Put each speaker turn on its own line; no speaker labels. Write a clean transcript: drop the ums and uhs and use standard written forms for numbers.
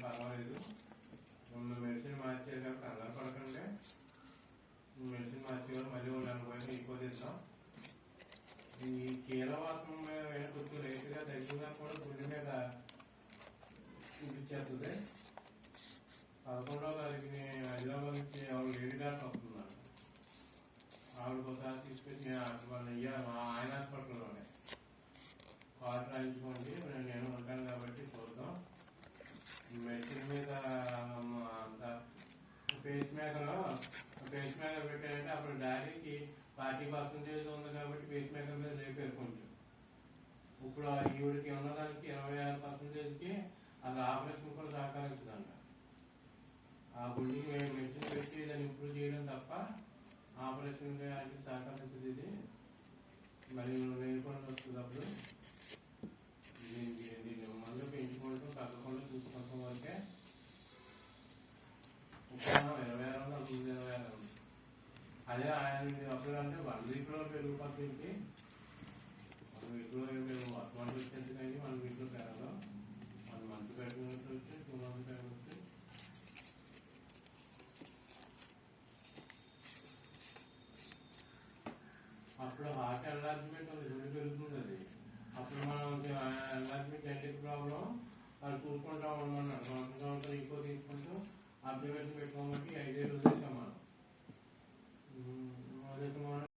పర్వాలేదు. మెడిసిన్ మార్చేది కంగారు పడకండి. మెడిసిన్ మార్చేవారు మళ్ళీ 40 రోజులు అయిపోతేస్తాం. ఈ కీలవాతం కొంచెం లేటుగా తగ్గినా కూడా గుండె మీద చూపించేస్తుంది. 11వ తారీఖుని హైదరాబాద్ నుంచి ఆవిడ లేడీ డాక్టర్ వస్తున్నారు. ఆవిడకి ఒకసారి తీసుకొచ్చి ఆయన హాస్పిటల్లోనే కార్డు రాయించుకోండి, నేను ఉంటాను కాబట్టి చూద్దాం. మెడిసిన్ మీద అంత పేస్ మేకర్ పెట్టారంటే అప్పుడు డాడీకి 40% ఉంది కాబట్టి పేస్ మేకర్ మీద లేపారు కొంచెం. ఇప్పుడు ఈవిడికి ఉన్నదానికి 26%కి అది ఆపరేషన్ కూడా సహకరించదంట. ఆ గుండెకి మెడిసిన్ పెట్టి దాన్ని ఇంప్రూవ్ చేయడం తప్ప ఆపరేషన్ సహకరించదు. ఇది మరి నేర్పడం వస్తుంది. అప్పుడు దీన్ని మందు పెంచుకోవడం తగ్గకుండా చూసుకోవడం వరకే. 26 ఉంది, 26 ఉంది. అదే ఆయన అప్పుడు అంటే 1 వీక్లో పెరుగుతుంది. 1 వీక్లో మేము 1 మంత్ వచ్చేది కానీ 1 వీక్లో పెరగదు. 1 మంత్ పెరిగినట్టు వచ్చి 2 మంత్ పెరగచ్చు. అప్పుడు హార్ట్ ఎన్లార్జ్మెంట్ గుండె పెరుగుతుంది. అది అప్పుడు మనం ఎన్లార్జ్మెంట్ జెనెటిక్ ప్రాబ్లం అది చూసుకుంటా ఉండమన్నారు. సంవత్సరం ఇంకో తీసుకుంటూ అబ్జర్వేషన్ పెట్టుకోమంటే 5